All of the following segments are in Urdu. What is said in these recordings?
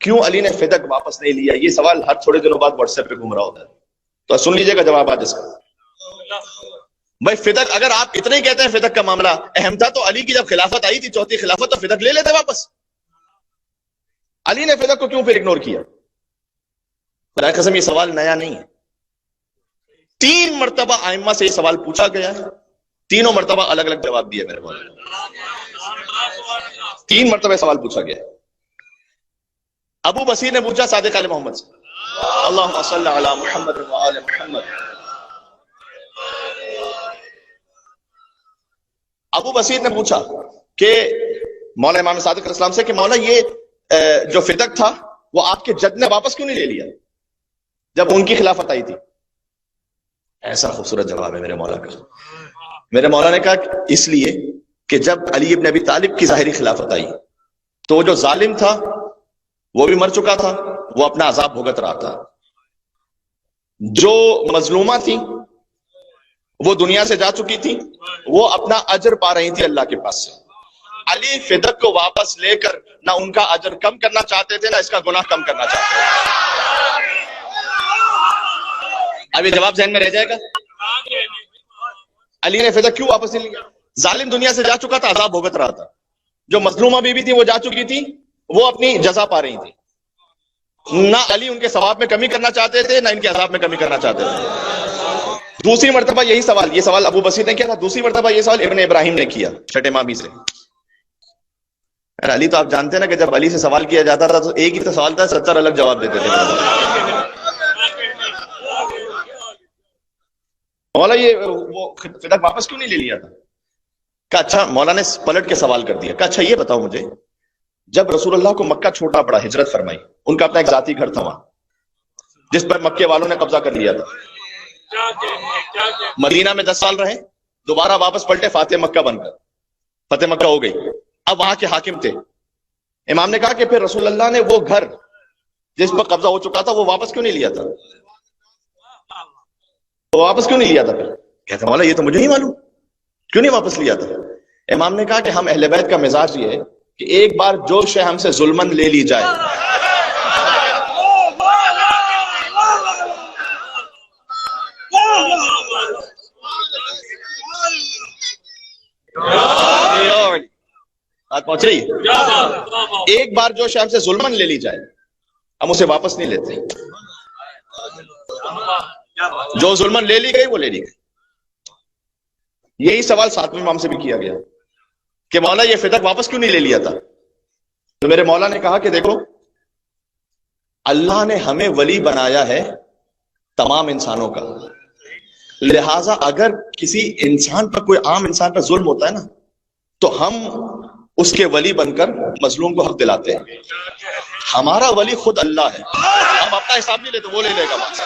کیوں علی نے فدق واپس نہیں لیا؟ یہ سوال ہر تھوڑے دنوں بعد واٹس ایپ پہ گھوم رہا ہوتا ہے، تو سن لیجیے گا جواب آج اس کا۔ بھائی فدق، اگر آپ اتنے ہی کہتے ہیں فدق کا معاملہ اہم تھا تو علی کی جب خلافت آئی تھی، چوتھی خلافت، تو فدق لے لیتے واپس۔ علی نے فدق کو کیوں پھر اگنور کیا؟ خدا قسم یہ سوال نیا نہیں ہے، 3 مرتبہ ائمہ سے یہ سوال پوچھا گیا ہے، تینوں مرتبہ الگ الگ جواب دیا میرے مولانا، 3 مرتبہ سوال پوچھا گیا۔ ابو بصیر نے پوچھا صادق آل محمد سے، اللہم صل علی محمد وآل محمد۔ ابو بصیر نے پوچھا کہ مولا امام صادق علیہ السلام سے کہ مولا یہ جو فدق تھا وہ آپ کے جد نے واپس کیوں نہیں لے لیا جب ان کی خلافت آئی تھی؟ ایسا خوبصورت جواب ہے میرے مولا کا۔ میرے مولا نے کہا اس لیے کہ جب علی ابن ابی طالب کی ظاہری خلافت آئی تو وہ جو ظالم تھا وہ بھی مر چکا تھا، وہ اپنا عذاب بھگت رہا تھا، جو مظلومہ تھی وہ دنیا سے جا چکی تھی، وہ اپنا اجر پا رہی تھی اللہ کے پاس سے۔ علی فدق کو واپس لے کر نہ ان کا اجر کم کرنا چاہتے تھے، نہ اس کا گناہ کم کرنا چاہتے تھے۔ اب یہ جواب ذہن میں رہ جائے گا؟ علی نے فدق کیوں واپس نہیں لیا؟ ظالم دنیا سے جا چکا تھا، عذاب بھگت رہا تھا، جو مظلومہ بیوی تھی وہ جا چکی تھی، وہ اپنی جزا پا رہی تھی، نہ علی ان کے ثواب میں کمی کرنا چاہتے تھے نہ ان کے عذاب میں کمی کرنا چاہتے تھے۔ دوسری مرتبہ یہی سوال، یہ سوال ابو بصیر نے کیا تھا، دوسری مرتبہ یہ سوال ابن ابراہیم نے کیا چھٹے مابی سے۔ علی تو آپ جانتے ہیں نا کہ جب علی سے سوال کیا جاتا تھا تو ایک ہی تو سوال تھا، 70 الگ جواب دیتے تھے۔ مولا یہ وہ فدق واپس کیوں نہیں لے لیا تھا؟ کہا اچھا، مولا نے پلٹ کے سوال کر دیا، کہا اچھا یہ بتاؤ مجھے، جب رسول اللہ کو مکہ چھوڑنا پڑا، ہجرت فرمائی، ان کا اپنا ایک ذاتی گھر تھا وہاں جس پر مکے والوں نے قبضہ کر لیا تھا، مدینہ میں 10 سال رہے، دوبارہ واپس پلٹے فاتح مکہ بن کر، فتح مکہ ہو گئی، اب وہاں کے حاکم تھے۔ امام نے کہا کہ پھر رسول اللہ نے وہ گھر جس پر قبضہ ہو چکا تھا وہ واپس کیوں نہیں لیا تھا؟ وہ واپس کیوں نہیں لیا تھا؟ پھر کہتا مولا یہ تو مجھے نہیں معلوم، کیوں نہیں واپس لیا تھا؟ امام نے کہا کہ ہم اہل بیت کا مزاج یہ ہے کہ ایک بار جو شے ہم سے ظلمن لے لی جائے بات پہنچ رہی ہے، ایک بار جو شے ہم سے ظلمن لے لی جائے ہم اسے واپس نہیں لیتے، جو ظلمن لے لی گئی وہ لے لی گئی۔ یہی سوال 7ویں امام سے بھی کیا گیا کہ مولا یہ فدق واپس کیوں نہیں لے لیا تھا؟ تو میرے مولا نے کہا کہ دیکھو اللہ نے ہمیں ولی بنایا ہے تمام انسانوں کا، لہٰذا اگر کسی انسان پر، کوئی عام انسان پر ظلم ہوتا ہے نا تو ہم اس کے ولی بن کر مظلوم کو حق دلاتے ہیں۔ ہمارا ولی خود اللہ ہے، ہم اپنا حساب نہیں لیتے، وہ لے لے گا وہاں سے۔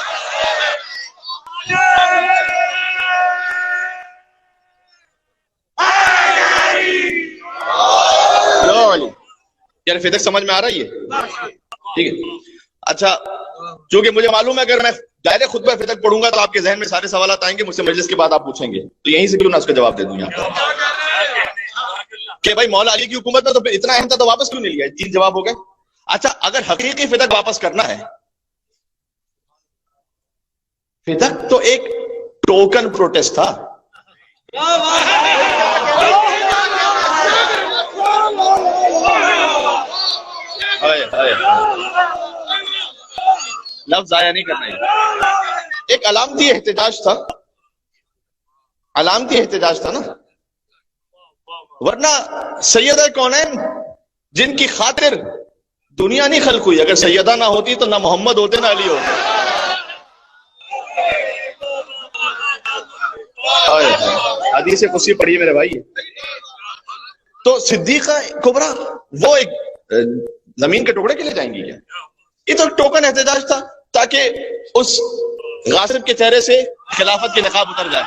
یار فدق سمجھ میں آ رہی ہے؟ ٹھیک ہے، اچھا چونکہ مجھے معلوم ہے اگر میں دائرے خطبہ فدق پڑھوں گا تو آپ کے ذہن میں سارے سوالات آئیں گے، مجھ سے مجلس کے بعد آپ پوچھیں گے، تو یہیں سے کیوں نہ اس کا جواب دے دوں یہاں کہ بھائی مولا علی کی حکومت میں تو اتنا اہم تھا تو واپس کیوں نہیں لیا؟ 3 جواب ہو گئے۔ اچھا اگر حقیقی فدق واپس کرنا ہے، فدق تو ایک ٹوکن پروٹیسٹ تھا، لفظ ضائع نہیں کرنا ہے، ایک علامتی احتجاج تھا، علامتی احتجاج تھا نا، ورنہ سیدہ کونین جن کی خاطر دنیا نہیں خلق ہوئی، اگر سیدہ نہ ہوتی تو نہ محمد ہوتے نہ علی ہوتے۔ حدیث قدسی پڑھی میرے بھائی، تو صدیقہ کبریٰ وہ ایک زمین کے ٹکڑے کے لیے جائیں گی کیا؟ یہ تو ٹوکن احتجاج تھا تاکہ اس غاصب کے چہرے سے خلافت کی نقاب اتر جائے۔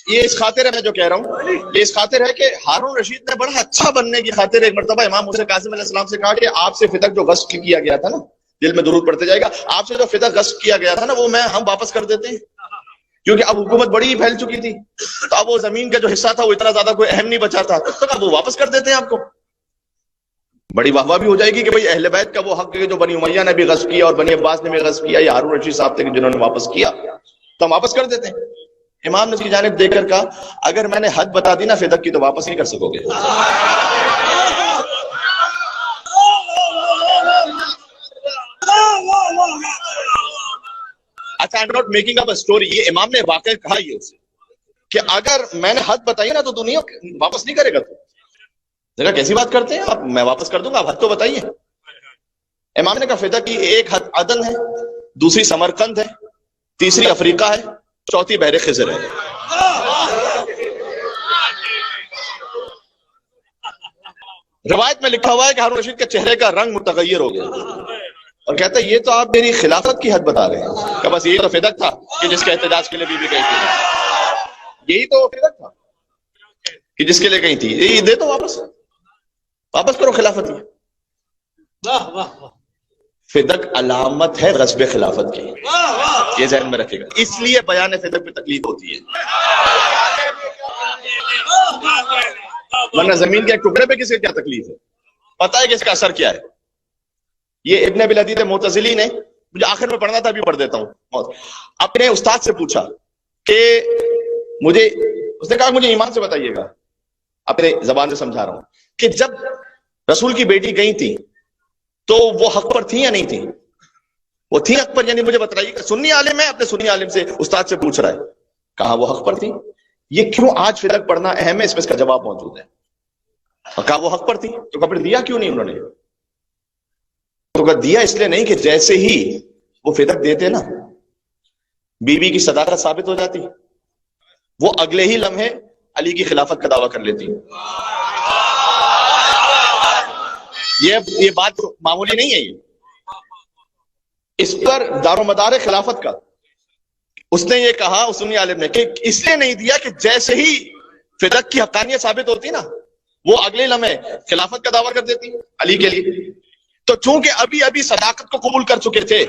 یہ اس خاطر ہے، میں جو کہہ رہا ہوں یہ اس خاطر ہے کہ ہارون رشید نے بڑا اچھا بننے کی خاطر ایک مرتبہ امام موسیٰ کاظم علیہ السلام سے کہا کہ آپ سے فدق جو غصب کیا گیا تھا نا، دل میں درود پڑھتے جائے گا، آپ سے جو فدق غصب کیا گیا تھا نا وہ ہم واپس کر دیتے ہیں، کیونکہ اب حکومت بڑی ہی پھیل چکی تھی، تو اب وہ زمین کا جو حصہ تھا وہ اتنا زیادہ کوئی اہم نہیں بچا تھا، تو اب وہ واپس کر دیتے ہیں آپ کو. بڑی واہ واہ بھی ہو جائے گی کہ بھئی اہل بیت کا وہ حق ہے جو بنی امیہ نے بھی غصب کیا اور بنی عباس نے بھی غصب کیا، یا ہارون رشید صاحب تھے کہ جنہوں نے واپس کیا، تو ہم واپس کر دیتے ہیں. امام نے اس کی جانب دیکھ کر کہا اگر میں نے حد بتا دی نا فدق کی تو واپس نہیں کر سکو گے. اچھا، I'm not making up a story، یہ امام نے واقع کہا یہ اسے کہ اگر میں نے حد بتائی نا تو دنیا واپس نہیں کرے گا. تو دیکھا کیسی بات کرتے ہیں آپ، میں واپس کر دوں گا، آپ حد تو بتائیے. امام نے کہا فدق کی ایک حد عدن ہے، دوسری سمرقند ہے، تیسری افریقہ ہے، چوتھی بحر خضر ہے. روایت میں لکھا ہوا ہے کہ ہارون رشید کے چہرے کا رنگ متغیر ہو گیا اور کہتا ہے یہ تو آپ میری خلافت کی حد بتا رہے ہیں، کہ بس یہی تو فدق تھا کہ جس کے احتجاج کے لیے بی بی گئی تھی، یہی تو فدق تھا کہ جس کے لیے گئی تھی، یہ دے تو واپس کرو خلافت. فدق علامت ہے غصب خلافت کی، یہ ذہن میں رکھے گا، اس لیے بیان فدق پہ تکلیف ہوتی ہے، ورنہ زمین کے ایک ٹکڑے پہ کسی کیا تکلیف ہے، پتہ ہے کہ اس کا اثر کیا ہے. یہ ابن ابی العدید معتزلی نے، مجھے آخر میں پڑھنا تھا ابھی پڑھ دیتا ہوں، اپنے استاد سے پوچھا کہ اس نے کہا مجھے ایمان سے بتائیے گا، اپنے زبان سے سمجھا رہا ہوں، کہ جب رسول کی بیٹی گئی تھی تو وہ حق پر تھی یا نہیں تھی؟ وہ تھی حق پر، یعنی مجھے بتائیے کہ سنی عالم ہے، اپنے سنی عالم سے استاد سے پوچھ رہا ہے، کہا وہ حق پر تھی. یہ کیوں آج فدق پڑھنا اہم ہے، اس میں اس کا جواب موجود ہے. کہا وہ حق پر تھی، تو کپڑے دیا کیوں نہیں انہوں نے؟ تو کہا دیا اس لیے نہیں کہ جیسے ہی وہ فدق دیتے نا بی بی کی صداقت ثابت ہو جاتی، وہ اگلے ہی لمحے علی کی خلافت کا دعویٰ کر لیتی. یہ بات معمولی نہیں ہے، یہ اس پر دار و مدار خلافت کا. اس نے یہ کہا اس سنی عالم نے کہ اس لیے نہیں دیا کہ جیسے ہی فدق کی حقانیت ثابت ہوتی نا وہ اگلے لمحے خلافت کا دعویٰ کر دیتی علی کے لیے. تو چونکہ ابھی ابھی صداقت کو قبول کر چکے تھے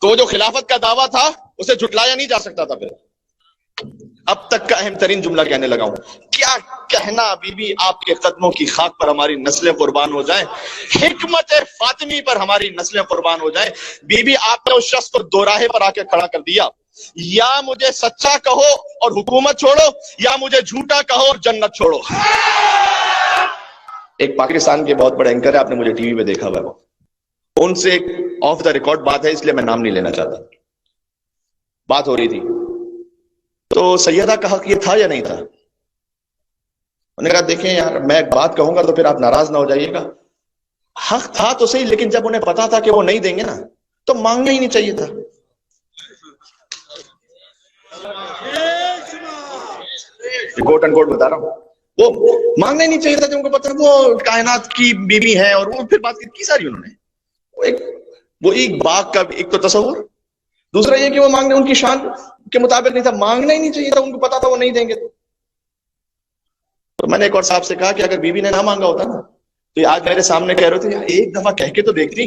تو جو خلافت کا دعویٰ تھا اسے جھٹلایا نہیں جا سکتا تھا. پھر اب تک کا اہم ترین جملہ کہنے لگا ہوں، کیا کہنا بی بی آپ کے قدموں کی خاک پر ہماری نسلیں قربان ہو جائیں، حکمت فاطمی پر ہماری نسلیں قربان ہو جائیں. بی بی آپ نے اس شخص کو دو راہے پر آ کے کھڑا کر دیا، یا مجھے سچا کہو اور حکومت چھوڑو، یا مجھے جھوٹا کہو اور جنت چھوڑو. ایک پاکستان کے بہت بڑے اینکر ہے، آپ نے مجھے ٹی وی پہ دیکھا ہوا ہے، ان سے ایک آف دا ریکارڈ بات ہے، اس لیے میں نام نہیں لینا چاہتا. بات ہو رہی تھی تو سیدہ کا حق یہ تھا یا نہیں تھا؟ انہوں نے کہا دیکھیں یار میں ایک بات کہوں گا تو پھر آپ ناراض نہ ہو جائیے گا، حق تھا تو صحیح، لیکن جب انہیں پتا تھا کہ وہ نہیں دیں گے نا تو مانگنا ہی نہیں چاہیے تھا. کوٹ ان کوٹ بتا رہا ہوں، وہ مانگنا ہی نہیں چاہیے تھا جب ان کو پتا وہ کائنات کی بیوی ہے. اور وہ پھر بات کی ساری انہوں نے وہ ایک باغ کا ایک تو تصور، دوسرا یہ کہ وہ مانگنے ان کی شان کے مطابق نہیں تھا، مانگنا ہی نہیں چاہیے تھا، ان کو پتا تھا وہ نہیں دیں گے. تو میں نے ایک اور صاحب سے کہا کہ اگر بیوی نے نہ مانگا ہوتا نا تو آج میرے سامنے کہہ رہے تھے ایک دفعہ کہہ کے تو دیکھتی